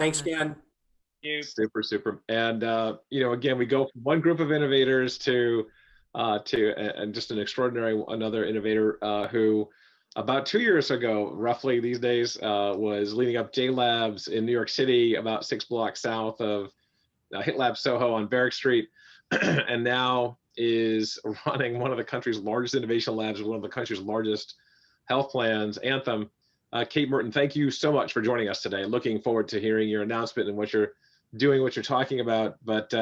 Thanks, Dan. You. Super, super. And, again, we go from one group of innovators and just another innovator who about 2 years ago, roughly these days, was leading up J Labs in New York City, about 6 blocks south of Hit Lab Soho on Barrack Street, and now is running one of the country's largest innovation labs, one of the country's largest health plans, Anthem. Kate Merton, thank you so much for joining us today. Looking forward to hearing your announcement and what you're doing, what you're talking about. But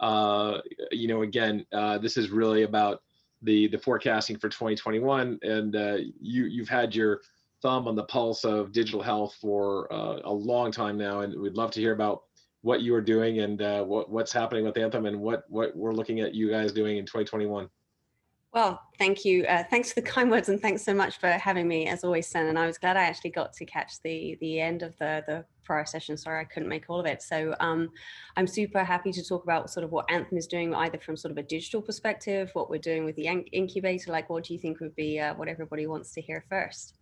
again, this is really about the forecasting for 2021, and you've had your thumb on the pulse of digital health for a long time now, and we'd love to hear about what you are doing and what's happening with Anthem and what we're looking at you guys doing in 2021. Well, thank you. Thanks for the kind words, and thanks so much for having me, as always, Sen. And I was glad I actually got to catch the end of the prior session. Sorry, I couldn't make all of it. So I'm super happy to talk about sort of what Anthem is doing, either from sort of a digital perspective, what we're doing with the incubator. Like, what do you think would be what everybody wants to hear first?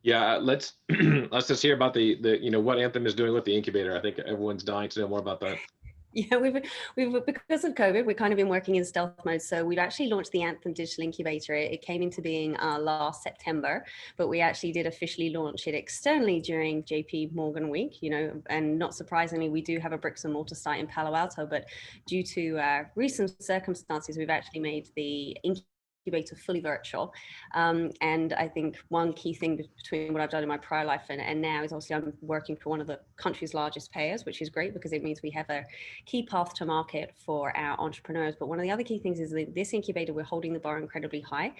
Yeah, let's just hear about the what Anthem is doing with the incubator. I think everyone's dying to know more about that. Yeah, we've because of COVID, we've kind of been working in stealth mode. So we've actually launched the Anthem Digital Incubator. It came into being last September, but we actually did officially launch it externally during JP Morgan Week, and not surprisingly, we do have a bricks and mortar site in Palo Alto, but due to recent circumstances, we've actually made the incubator fully virtual. And I think one key thing between what I've done in my prior life and now is obviously I'm working for one of the country's largest payers, which is great because it means we have a key path to market for our entrepreneurs. But one of the other key things is that this incubator, we're holding the bar incredibly high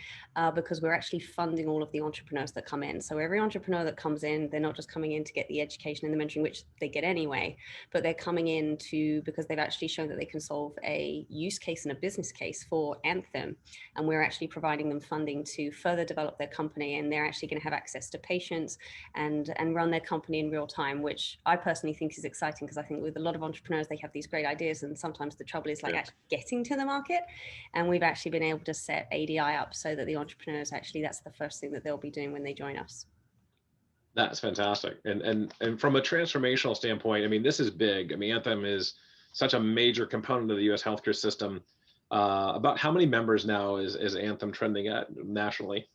because we're actually funding all of the entrepreneurs that come in. So every entrepreneur that comes in, they're not just coming in to get the education and the mentoring, which they get anyway, but they're coming in because they've actually shown that they can solve a use case and a business case for Anthem. And we're actually providing them funding to further develop their company, and they're actually going to have access to patients and run their company in real time, which I personally think is exciting because I think with a lot of entrepreneurs, they have these great ideas, and sometimes the trouble is actually getting to the market. And we've actually been able to set ADI up so that the entrepreneurs that's the first thing that they'll be doing when they join us. That's fantastic. And from a transformational standpoint, I mean, this is big. I mean, Anthem is such a major component of the US healthcare system. About how many members now is Anthem trending at nationally?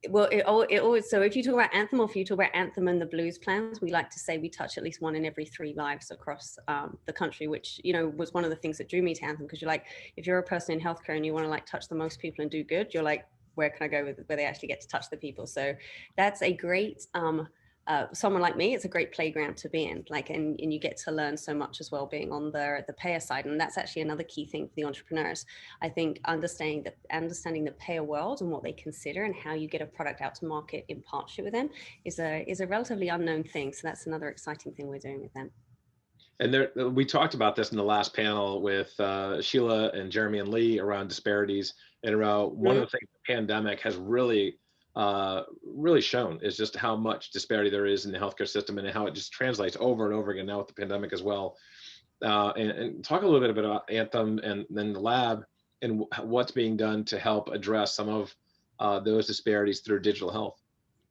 Well, it always, so if you talk about Anthem or if you talk about Anthem and the Blues plans, we like to say we touch at least 1 in every 3 lives across the country, which, was one of the things that drew me to Anthem, because you're like, if you're a person in healthcare and you want to touch the most people and do good, you're like, where can I go with where they actually get to touch the people? So that's a great, someone like me, it's a great playground to be in, and you get to learn so much as well being on the payer side. And that's actually another key thing for the entrepreneurs. I think understanding the payer world and what they consider and how you get a product out to market in partnership with them is a relatively unknown thing. So that's another exciting thing we're doing with them. And we talked about this in the last panel with Sheila and Jeremy and Lee around disparities and around one of the things the pandemic has really shown is just how much disparity there is in the healthcare system and how it just translates over and over again now with the pandemic as well. And talk a little bit about Anthem and then the lab and what's being done to help address some of those disparities through digital health.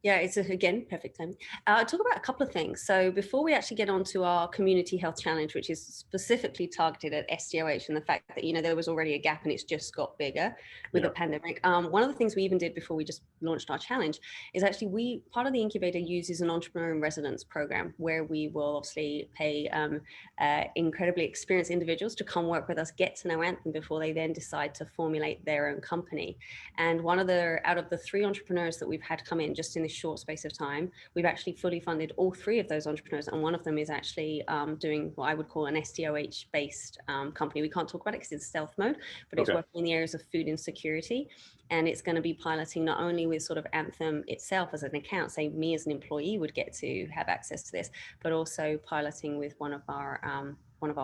Yeah, it's again, perfect time. Talk about a couple of things. So before we actually get onto our community health challenge, which is specifically targeted at SDOH and the fact that, there was already a gap and it's just got bigger with the pandemic. One of the things we even did before we just launched our challenge is actually part of the incubator uses an entrepreneur in residence program where we will obviously pay incredibly experienced individuals to come work with us, get to know Anthem before they then decide to formulate their own company. And out of the 3 entrepreneurs that we've had come in just in this short space of time, we've actually fully funded all 3 of those entrepreneurs, and one of them is actually doing what I would call an SDOH based company. We can't talk about it because it's stealth mode, but it's working in the areas of food insecurity, and it's going to be piloting not only with sort of Anthem itself as an account, say me as an employee would get to have access to this, but also piloting with one of our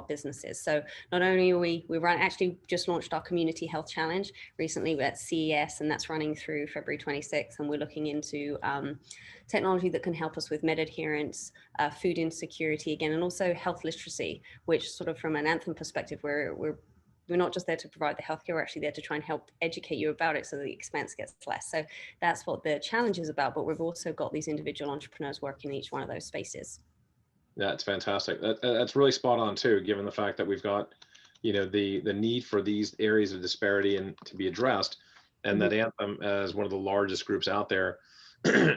businesses. So not only are we actually just launched our community health challenge recently at CES, and that's running through February 26th. And we're looking into technology that can help us with med adherence, food insecurity again, and also health literacy, which sort of from an Anthem perspective, we're we're not just there to provide the healthcare, we're actually there to try and help educate you about it so that the expense gets less. So that's what the challenge is about. But we've also got these individual entrepreneurs working in each one of those spaces. Yeah, it's fantastic. That's really spot on too, given the fact that we've got, the need for these areas of disparity and to be addressed, and that Anthem, as one of the largest groups out there,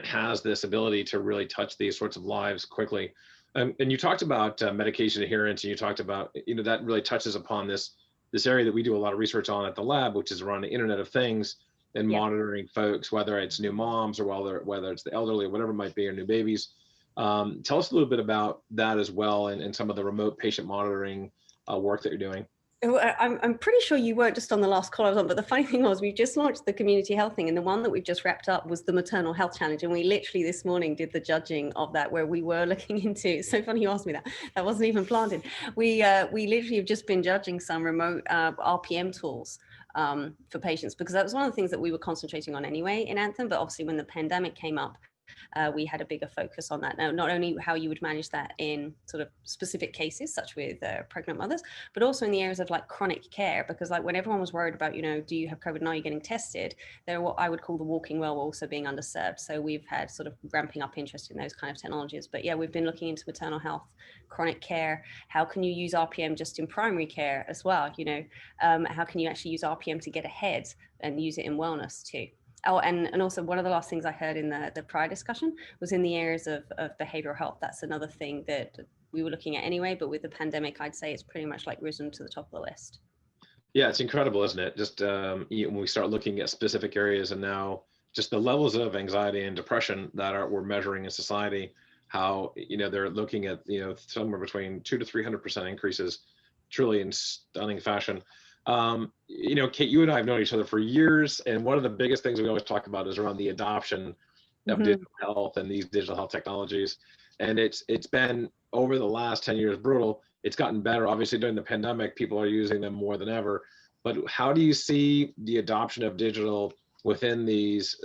has this ability to really touch these sorts of lives quickly. And you talked about medication adherence, and you talked about, that really touches upon this area that we do a lot of research on at the lab, which is around the Internet of Things and monitoring folks, whether it's new moms or whether it's the elderly or whatever it might be, or new babies. Tell us a little bit about that as well, and some of the remote patient monitoring work that you're doing. I'm pretty sure you weren't just on the last call I was on, but the funny thing was we've just launched the community health thing, and the one that we've just wrapped up was the maternal health challenge, and we literally this morning did the judging of that, where we were looking into, it's so funny you asked me that, that wasn't even planted. We literally have just been judging some remote RPM tools for patients, because that was one of the things that we were concentrating on anyway in Anthem, but obviously when the pandemic came up, we had a bigger focus on that. Now, not only how you would manage that in sort of specific cases, such with pregnant mothers, but also in the areas of like chronic care, because like when everyone was worried about, do you have COVID? Now you're getting tested. They're what I would call the walking well, also being underserved. So we've had sort of ramping up interest in those kind of technologies. But yeah, we've been looking into maternal health, chronic care. How can you use RPM just in primary care as well? How can you actually use RPM to get ahead and use it in wellness too? Oh, and also one of the last things I heard in the prior discussion was in the areas of behavioral health. That's another thing that we were looking at anyway, but with the pandemic, I'd say it's pretty much like risen to the top of the list. Yeah, it's incredible, isn't it? Just when we start looking at specific areas, and now just the levels of anxiety and depression that we're measuring in society, how they're looking at somewhere between 200 to 300% increases, truly in stunning fashion. Kate, you and I have known each other for years, and one of the biggest things we always talk about is around the adoption of digital health and these digital health technologies. And it's been, over the last 10 years, brutal. It's gotten better. Obviously, during the pandemic, people are using them more than ever. But how do you see the adoption of digital within these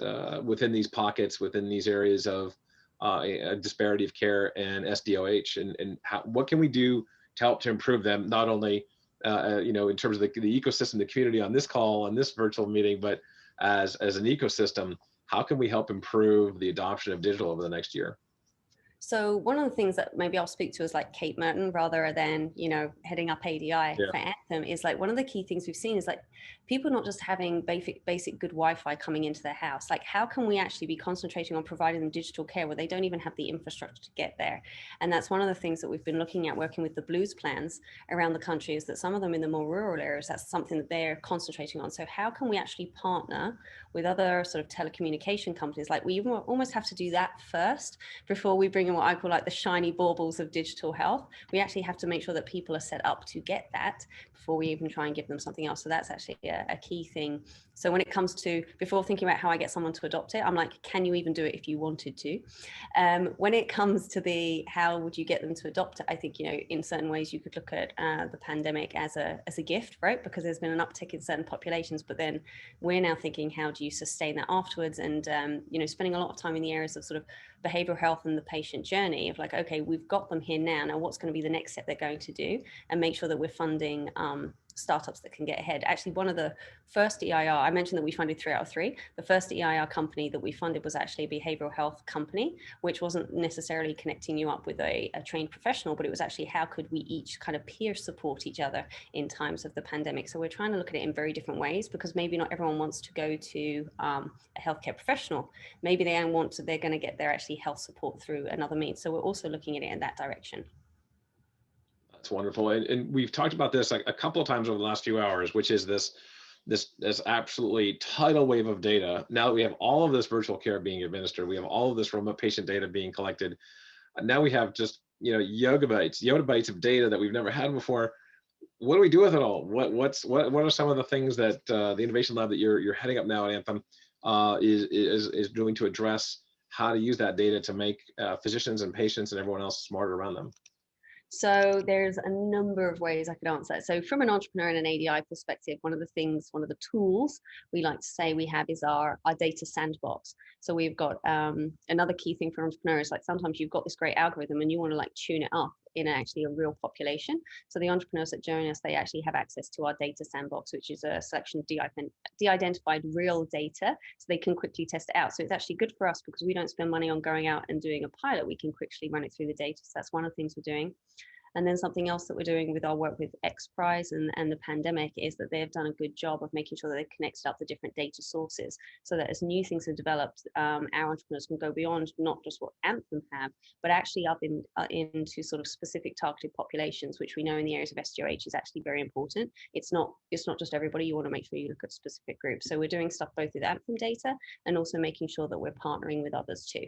pockets, within these areas of a disparity of care and SDOH, and what can we do to help to improve them, not only in terms of the ecosystem, the community on this call, on this virtual meeting, but as an ecosystem, how can we help improve the adoption of digital over the next year? So one of the things that maybe I'll speak to is like Kate Merton, rather than, heading up ADI for Anthem, is like one of the key things we've seen is like people not just having basic good Wi-Fi coming into their house. Like how can we actually be concentrating on providing them digital care where they don't even have the infrastructure to get there? And that's one of the things that we've been looking at working with the Blues plans around the country, is that some of them in the more rural areas, that's something that they're concentrating on. So how can we actually partner with other sort of telecommunication companies? Like we almost have to do that first before we bring in what I call like the shiny baubles of digital health. We actually have to make sure that people are set up to get that before we even try and give them something else. So that's actually a key thing. So when it comes to, before thinking about how I get someone to adopt it, I'm like, can you even do it if you wanted to? When it comes to the, how would you get them to adopt it? I think, in certain ways you could look at the pandemic as a gift, right? Because there's been an uptick in certain populations, but then we're now thinking, how do you sustain that afterwards? And, spending a lot of time in the areas of sort of behavioral health and the patient journey of like, okay, we've got them here now what's going to be the next step they're going to do, and make sure that we're funding startups that can get ahead. Actually, one of the first EIR, I mentioned that we funded 3 out of 3. The first EIR company that we funded was actually a behavioral health company, which wasn't necessarily connecting you up with a trained professional, but it was actually how could we each kind of peer support each other in times of the pandemic. So we're trying to look at it in very different ways, because maybe not everyone wants to go to a healthcare professional. Maybe they're going to get their actually health support through another means. So we're also looking at it in that direction. That's wonderful. And we've talked about this like a couple of times over the last few hours, which is this absolutely tidal wave of data. Now that we have all of this virtual care being administered, we have all of this remote patient data being collected. Now we have just, yottabytes of data that we've never had before. What do we do with it all? What are some of the things that the innovation lab that you're heading up now at Anthem is doing to address how to use that data to make physicians and patients and everyone else smarter around them? So there's a number of ways I could answer that. So from an entrepreneur and an ADI perspective, one of the tools we like to say we have is our data sandbox. So we've got another key thing for entrepreneurs, like sometimes you've got this great algorithm and you want to like tune it up in actually a real population. So the entrepreneurs that join us, they actually have access to our data sandbox, which is a selection of de-identified real data, so they can quickly test it out. So it's actually good for us because we don't spend money on going out and doing a pilot. We can quickly run it through the data. So that's one of the things we're doing. And then something else that we're doing with our work with X Prize and the pandemic is that they've done a good job of making sure that they've connected up the different data sources so that as new things are developed, our entrepreneurs can go beyond not just what Anthem have, but actually up into sort of specific targeted populations, which we know in the areas of SDOH is actually very important. It's not just everybody. You want to make sure you look at specific groups. So we're doing stuff both with Anthem data and also making sure that we're partnering with others too.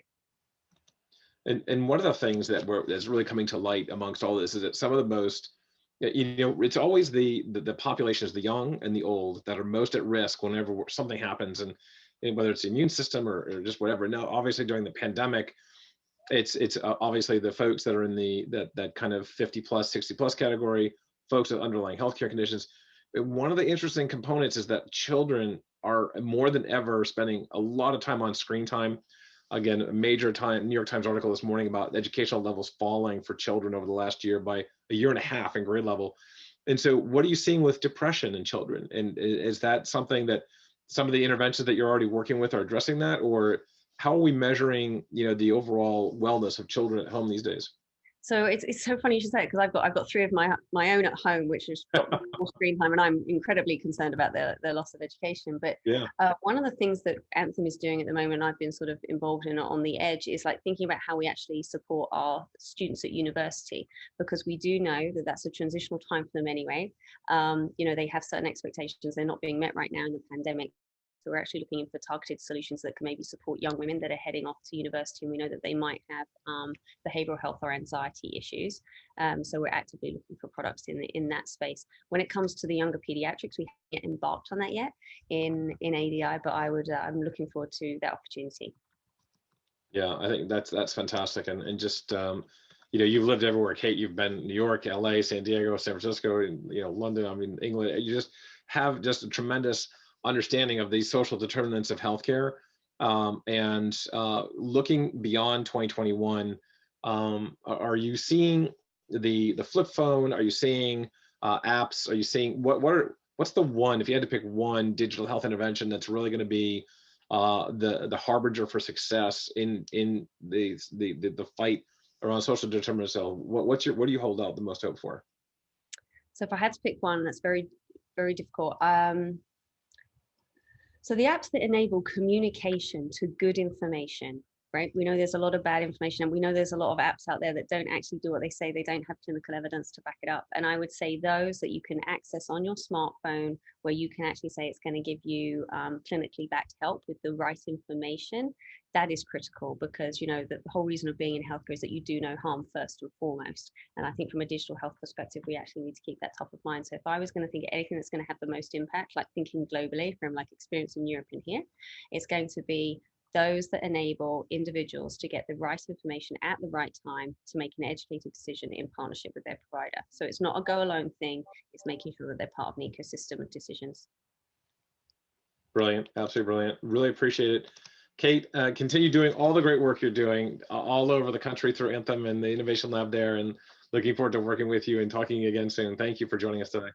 And one of the things that's really coming to light amongst all this is that some of the most, it's always the populations, the young and the old, that are most at risk whenever something happens, and whether it's the immune system or just whatever. Now, obviously during the pandemic, it's obviously the folks that are in that kind of 50 plus, 60 plus category, folks with underlying healthcare conditions. One of the interesting components is that children are more than ever spending a lot of time on screen time. Again, a major New York Times article this morning about educational levels falling for children over the last year by 1.5 years in grade level. And so what are you seeing with depression in children? And is that something that some of the interventions that you're already working with are addressing that? Or how are we measuring, the overall wellness of children at home these days? So it's so funny you should say it, because I've got 3 of my own at home, which is more screen time, and I'm incredibly concerned about their loss of education. But yeah, one of the things that Anthem is doing at the moment, I've been sort of involved in on the edge, is like thinking about how we actually support our students at university, because we do know that that's a transitional time for them anyway. They have certain expectations, they're not being met right now in the pandemic. So we're actually looking for targeted solutions that can maybe support young women that are heading off to university, and we know that they might have behavioral health or anxiety issues. So we're actively looking for products in that space. When it comes to the younger pediatrics, we haven't yet embarked on that yet in ADI, but I'm looking forward to that opportunity. Yeah, I think that's fantastic, and just you've lived everywhere, Kate. You've been New York, LA, San Diego, San Francisco, and London. I mean, England. You just have just a tremendous understanding of these social determinants of healthcare, and looking beyond 2021. Are you seeing the flip phone? Are you seeing apps? Are you seeing what's the one, if you had to pick one digital health intervention that's really going to be the harbinger for success in the fight around social determinants of health? What do you hold out the most hope for? So if I had to pick one, that's very, very difficult. So the apps that enable communication to good information, right? We know there's a lot of bad information, and we know there's a lot of apps out there that don't actually do what they say. They don't have clinical evidence to back it up. And I would say those that you can access on your smartphone, where you can actually say it's going to give you clinically backed help with the right information, that is critical, because the whole reason of being in healthcare is that you do no harm first and foremost. And I think from a digital health perspective, we actually need to keep that top of mind. So if I was going to think of anything that's going to have the most impact, like thinking globally from like experience in Europe and here, it's going to be those that enable individuals to get the right information at the right time to make an educated decision in partnership with their provider. So it's not a go alone thing, it's making sure that they're part of an ecosystem of decisions. Brilliant, absolutely brilliant. Really appreciate it. Kate, continue doing all the great work you're doing all over the country through Anthem and the Innovation Lab there, and looking forward to working with you and talking again soon. Thank you for joining us today.